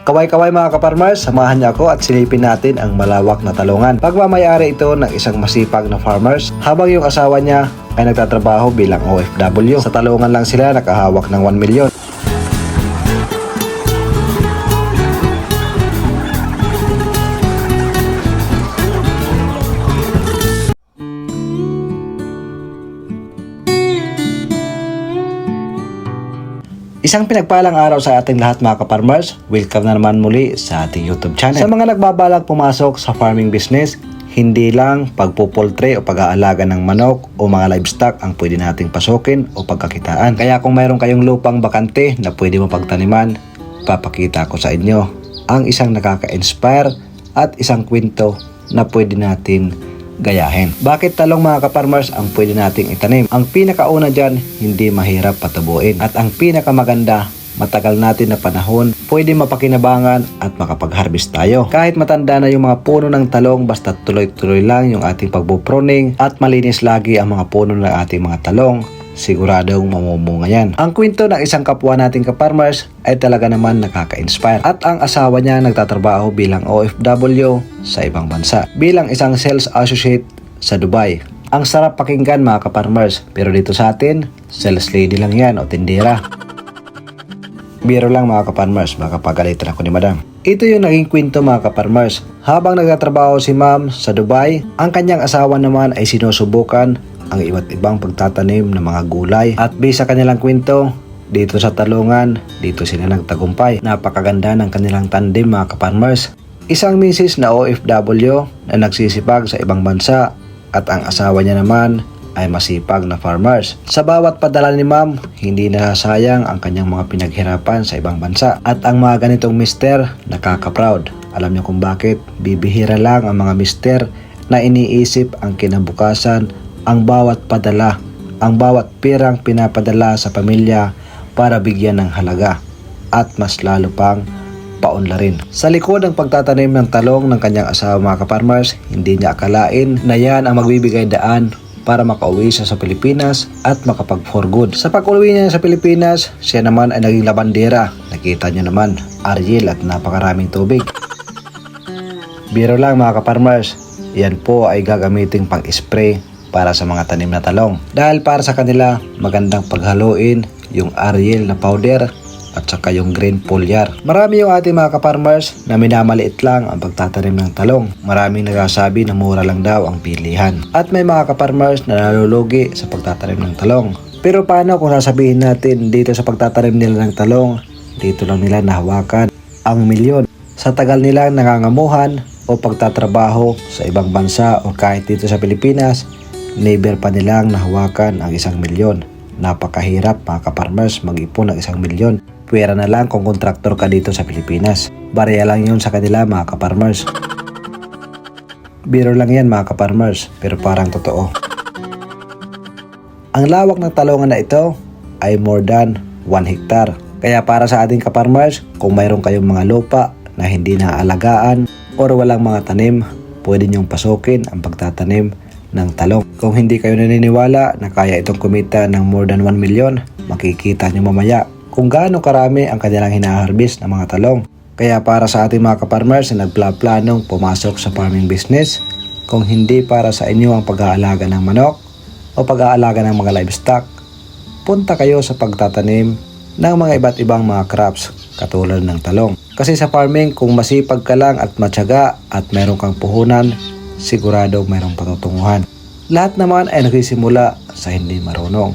Kaway-kaway mga ka-farmers, samahan niyo ako at silipin natin ang malawak na talungan. Pagmamayari ito ng isang masipag na farmers habang yung asawa niya ay nagtatrabaho bilang OFW. Sa talungan lang sila nakahawak ng 1 milyon. Isang pinagpalang araw sa ating lahat mga ka-farmers. Welcome na naman muli sa ating YouTube channel. Sa mga nagbabalak pumasok sa farming business, hindi lang pagpupultre o pag-aalaga ng manok o mga livestock ang pwede nating pasukin o pagkakitaan. Kaya kung mayroon kayong lupang bakante na pwede mo pagtaniman, papakita ko sa inyo ang isang nakaka-inspire at isang kwento na pwede natin gayahin. Bakit talong mga ka-farmers ang pwede nating itanim? Ang pinakauna dyan, hindi mahirap patubuin. At ang pinakamaganda, matagal natin na panahon, pwede mapakinabangan at makapag-harvest tayo. Kahit matanda na yung mga puno ng talong, basta tuloy-tuloy lang yung ating pagpo-pruning at malinis lagi ang mga puno ng ating mga talong, siguradong mamumunga yan. Ang kwento ng isang kapwa nating ka-farmers ay talaga naman nakaka-inspire. At ang asawa niya nagtatrabaho bilang OFW sa ibang bansa, bilang isang sales associate sa Dubai. Ang sarap pakinggan mga ka-farmers, pero dito sa atin, sales lady lang yan o tindera. Biro lang mga ka-farmers, makapagalitan ako ni madam. Ito yung naging kwento mga ka-farmers. Habang nagtatrabaho si ma'am sa Dubai, ang kanyang asawa naman ay sinusubukan ang iba't ibang pagtatanim ng mga gulay. At base sa kanilang kwento, dito sa talungan, dito sila nagtagumpay. Napakaganda ng kanilang tandem mga ka-farmers. Isang misis na OFW na nagsisipag sa ibang bansa at ang asawa niya naman ay masipag na farmers. Sa bawat padala ni ma'am, hindi nasasayang ang kanyang mga pinaghirapan sa ibang bansa. At ang mga ganitong mister, nakaka-proud. Alam niyo kung bakit? Bibihira lang ang mga mister na iniisip ang kinabukasan, ang bawat padala, ang bawat pirang pinapadala sa pamilya para bigyan ng halaga at mas lalo pang paunlarin. Sa likod ng pagtatanim ng talong ng kanyang asawa mga ka-farmers, hindi niya akalain na yan ang magbibigay daan para makauwi siya sa Pilipinas at makapag-for good. Sa pag-uwi niya sa Pilipinas, siya naman ay naging labandera. Nakita niyo naman, Ariel at napakaraming tubig. Biro lang mga ka-farmers, yan po ay gagamitin pang-spray para sa mga tanim na talong. Dahil para sa kanila, magandang paghaluin yung Ariel na powder at saka yung green foliar. Marami yung ating mga ka-farmers na minamaliit lang ang pagtatanim ng talong. Maraming nagsasabi na mura lang daw ang pilihan. At may mga ka-farmers na nalulugi sa pagtatanim ng talong. Pero paano kung sasabihin natin dito sa pagtatanim nila ng talong, dito lang nila nahawakan ang milyon. Sa tagal nilang nangangamuhan o pagtatrabaho sa ibang bansa o kahit dito sa Pilipinas, never pa nilang nahawakan ang 1 milyon. Napakahirap mga ka-farmers mag-ipon ng 1 milyon. Pwera na lang kung kontraktor ka dito sa Pilipinas. Barya lang yun sa kanila mga ka-farmers. Biro lang yan mga ka-farmers, pero parang totoo. Ang lawak ng talungan na ito ay more than 1 hectare. Kaya para sa ating ka-farmers, kung mayroon kayong mga lupa na hindi naaalagaan or walang mga tanim, pwede nyong pasukin ang pagtatanim ng talong. Kung hindi kayo naniniwala na kaya itong kumita ng more than 1 milyon, makikita nyo mamaya kung gaano karami ang kanilang hinaharvest ng mga talong. Kaya para sa ating mga ka-farmers na nagplanong pumasok sa farming business, kung hindi para sa inyo ang pag-aalaga ng manok o pag-aalaga ng mga livestock, punta kayo sa pagtatanim ng mga iba't ibang mga crops katulad ng talong. Kasi sa farming, kung masipag ka lang at matyaga at meron kang puhunan, sigurado mayroong patutunguhan. Lahat naman ay nagsisimula sa hindi marunong.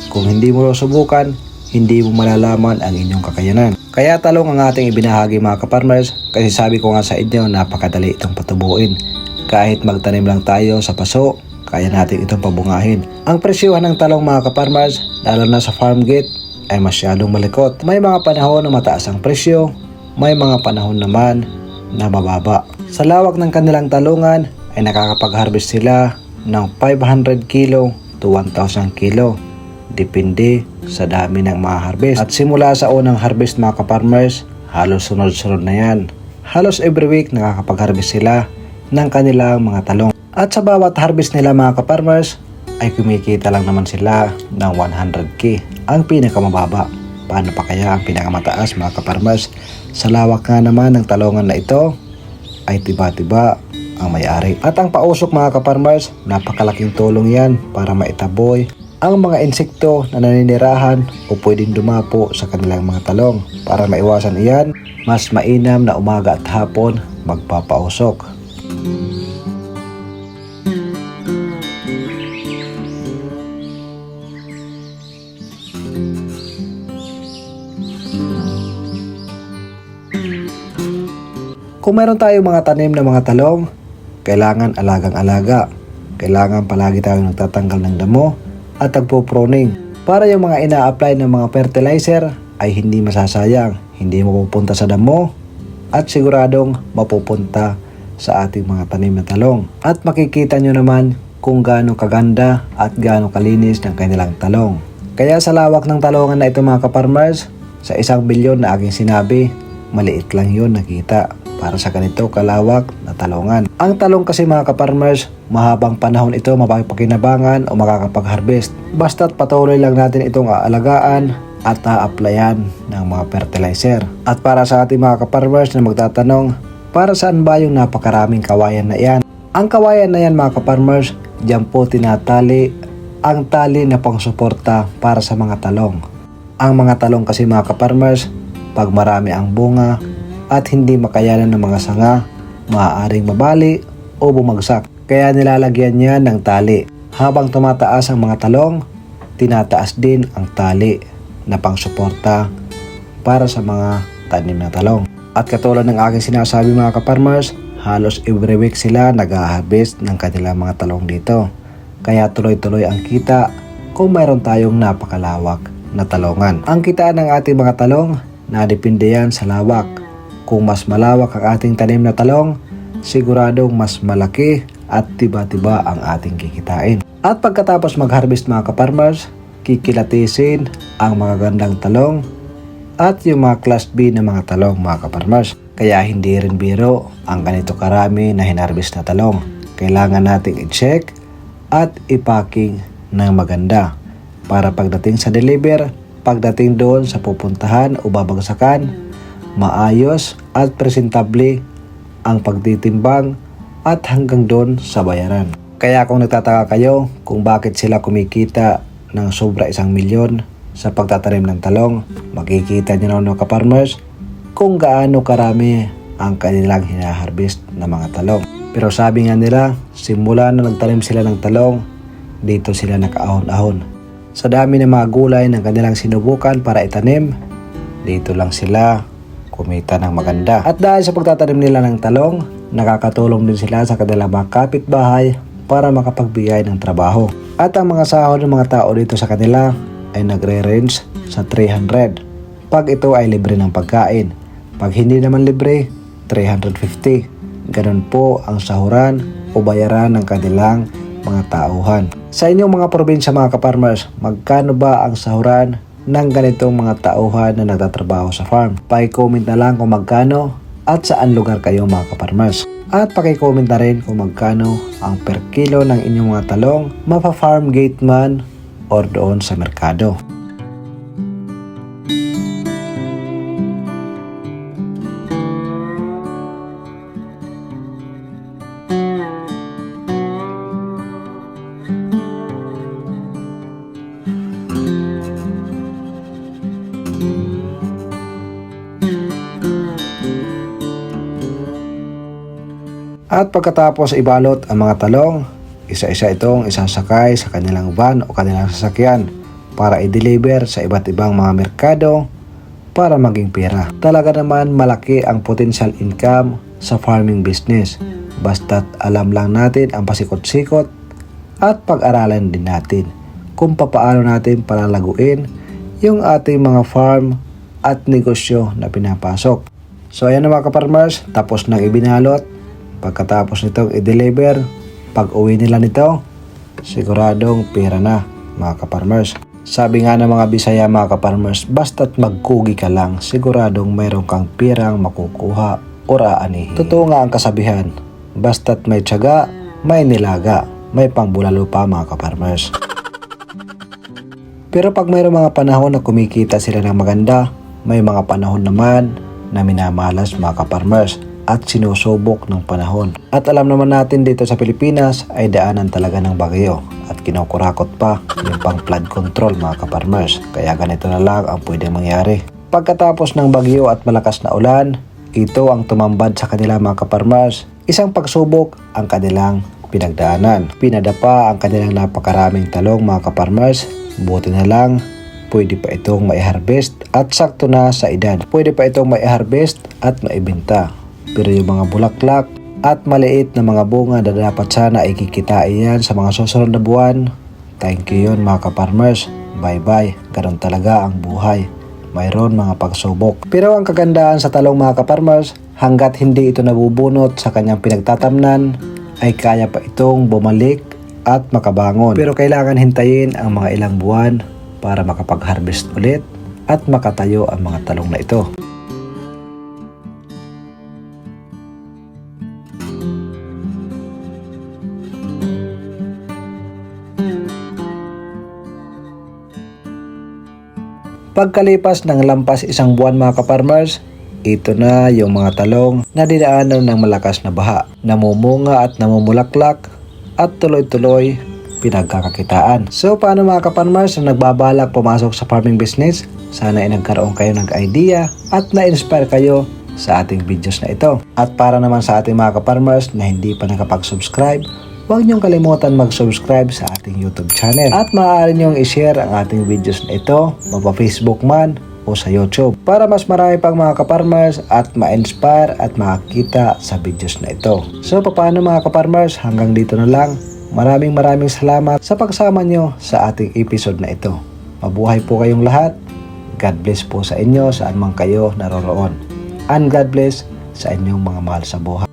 Kung hindi mo subukan, hindi mo malalaman ang inyong kakayanan. Kaya talong ang ating ibinahagi mga ka-farmers, kasi sabi ko nga sa inyo, napakadali itong patubuin. Kahit magtanim lang tayo sa paso, kaya natin itong pabungahin. Ang presyohan ng talong mga ka-farmers, lalo na sa farm gate, ay masyadong malikot. May mga panahon na mataas ang presyo, may mga panahon naman na mababa. Sa lawak ng kanilang talungan, ay nakakapag-harvest sila ng 500 kilo to 1,000 kilo. Depende sa dami ng mga harvest. At simula sa unang harvest mga ka-farmers, halos sunod-sunod na yan. Halos every week nakakapag-harvest sila ng kanilang mga talong. At sa bawat harvest nila mga ka-farmers, ay kumikita lang naman sila ng 100k. Ang pinakamababa. Paano pa kaya ang pinakamataas mga ka-farmers? Sa lawak nga naman ng talongan na ito ay tiba-tiba ang may-ari. At ang pausok mga kaparmers, napakalaking tulong yan para maitaboy ang mga insekto na naninirahan o pwedeng dumapo sa kanilang mga talong. Para maiwasan iyan, mas mainam na umaga at hapon magpapausok. Kung meron tayong mga tanim na mga talong, kailangan alagang-alaga. Kailangan palagi tayong nagtatanggal ng damo at nagpo-pruning para yung mga ina-apply ng mga fertilizer ay hindi masasayang, hindi mapupunta sa damo at siguradong mapupunta sa ating mga tanim na talong. At makikita nyo naman kung gaano kaganda at gaano kalinis ng kanilang talong. Kaya sa lawak ng talongan na ito mga kaparmers, sa 1 bilyon na aking sinabi, maliit lang yun nakita para sa ganito kalawak na talongan. Ang talong kasi mga kaparmers, mahabang panahon ito mapapakinabangan o makakapag-harvest. Basta't patuloy lang natin itong aalagaan at a-applyan ng mga fertilizer. At para sa ating mga kaparmers na magtatanong, para saan ba yung napakaraming kawayan na yan? Ang kawayan na yan mga kaparmers, diyan po tinatali ang tali na pangsuporta para sa mga talong. Ang mga talong kasi mga kaparmers, pag marami ang bunga at hindi makayanan ng mga sanga, maaaring mabali o bumagsak. Kaya nilalagyan niya ng tali. Habang tumataas ang mga talong, tinataas din ang tali na pangsuporta para sa mga tanim na talong. At katulad ng aking sinasabi mga kaparmers, halos every week sila nag-harvest ng kanilang mga talong dito. Kaya tuloy-tuloy ang kita kung mayroon tayong napakalawak na talongan. Ang kitaan ng ating mga talong, nadepende yan sa lawak. Kung mas malawak ang ating tanim na talong, siguradong mas malaki at tiba-tiba ang ating kikitain. At pagkatapos mag-harvest mga kaparmers, kikilatisin ang mga gandang talong at yung mga class B na mga talong mga kaparmers. Kaya hindi rin biro ang ganito karami na hinarvest na talong. Kailangan nating i-check at i-packing ng maganda para pagdating sa deliver, pagdating doon sa pupuntahan o babagsakan, maayos at presentable ang pagtitimbang at hanggang doon sa bayaran. Kaya kung nagtataka kayo kung bakit sila kumikita ng sobra 1 milyon sa pagtatanim ng talong, makikita nyo na kaparmers kung gaano karami ang kanilang hinaharvest na mga talong. Pero sabi nga nila, simula na nagtanim sila ng talong, dito sila nakaahon-ahon. Sa dami ng mga gulay ng kanilang sinubukan para itanim, dito lang sila kumita ng maganda. At dahil sa pagtatanim nila ng talong, nakakatulong din sila sa kanilang mga kapitbahay para makapagbigay ng trabaho. At ang mga sahod ng mga tao dito sa kanila ay nagre-range sa 300 pag ito ay libre ng pagkain. Pag hindi naman libre, 350. Ganun po ang sahuran o bayaran ng kanilang mga tauhan. Sa inyong mga probinsya mga kaparmers, magkano ba ang sahuran ng ganitong mga tauhan na nagtatrabaho sa farm? Paki-comment na lang kung magkano at saan lugar kayo mga kaparmers. At paki-comment na rin kung magkano ang per kilo ng inyong mga talong mapa-farm gate man or doon sa merkado. At pagkatapos ibalot ang mga talong, isa-isa itong isasakay sa kanilang van o kanilang sasakyan para i-deliver sa iba't ibang mga merkado para maging pera. Talaga naman malaki ang potential income sa farming business. Basta't alam lang natin ang pasikot-sikot at pag-aralan din natin kung papaano natin palalaguin yung ating mga farm at negosyo na pinapasok. So ayan na mga kaparmers, tapos nang ibinalot. Pagkatapos nitong i-deliver, pag uwi nila nito, siguradong pera na mga kaparmers. Sabi nga ng mga Bisaya mga kaparmers, basta't magkugi ka lang, siguradong mayroon kang pirang makukuha o aanihin. Totoo nga ang kasabihan, basta't may tiyaga, may nilaga, may pangbulalo pa mga kaparmers. Pero pag mayroong mga panahon na kumikita sila ng maganda, may mga panahon naman na minamalas mga ka-farmers at sinusubok ng panahon. At alam naman natin dito sa Pilipinas ay daanan talaga ng bagyo at kinukurakot pa yung pang flood control mga ka-farmers. Kaya ganito na lang ang pwede mangyari. Pagkatapos ng bagyo at malakas na ulan, ito ang tumambad sa kanila mga ka-farmers. Isang pagsubok ang kanilang pinagdaanan. Pinadapa ang kanilang napakaraming talong mga ka-farmers. Buti na lang pwede pa itong mai-harvest at sakto na sa edad. Pwede pa itong mai-harvest at maibenta. Pero yung mga bulaklak at maliit na mga bunga na dapat sana ay kikitain yan sa mga susunod na buwan. Thank you yun mga ka-farmers. Bye bye. Ganun talaga ang buhay. Mayroon mga pagsubok. Pero ang kagandahan sa talong mga ka-farmers, hanggat hindi ito nabubunot sa kanyang pinagtatamnan, ay kaya pa itong bumalik at makabangon. Pero kailangan hintayin ang mga ilang buwan para makapag-harvest ulit at makatayo ang mga talong na ito. Pagkalipas ng lampas isang buwan mga ka-farmers, ito na yung mga talong na dinaanan ng malakas na baha, namumunga at namumulaklak at tuloy-tuloy pinagkakakitaan. So paano mga ka-farmers na nagbabalak pumasok sa farming business? Sana ay nagkaroon kayo ng idea at na-inspire kayo sa ating videos na ito. At para naman sa ating mga ka-farmers na hindi pa nakapag-subscribe, huwag niyong kalimutan mag-subscribe sa ating YouTube channel. At maaari niyong i-share ang ating videos na ito, mapa-Facebook man o sa YouTube, para mas marami pang mga ka-farmers at ma-inspire at makakita sa videos na ito. So paano mga ka-farmers, hanggang dito na lang. Maraming salamat sa pagsama niyo sa ating episode na ito. Mabuhay po kayong lahat. God bless po sa inyo saan man kayo naroroon. And God bless sa inyong mga mahal sa buhay.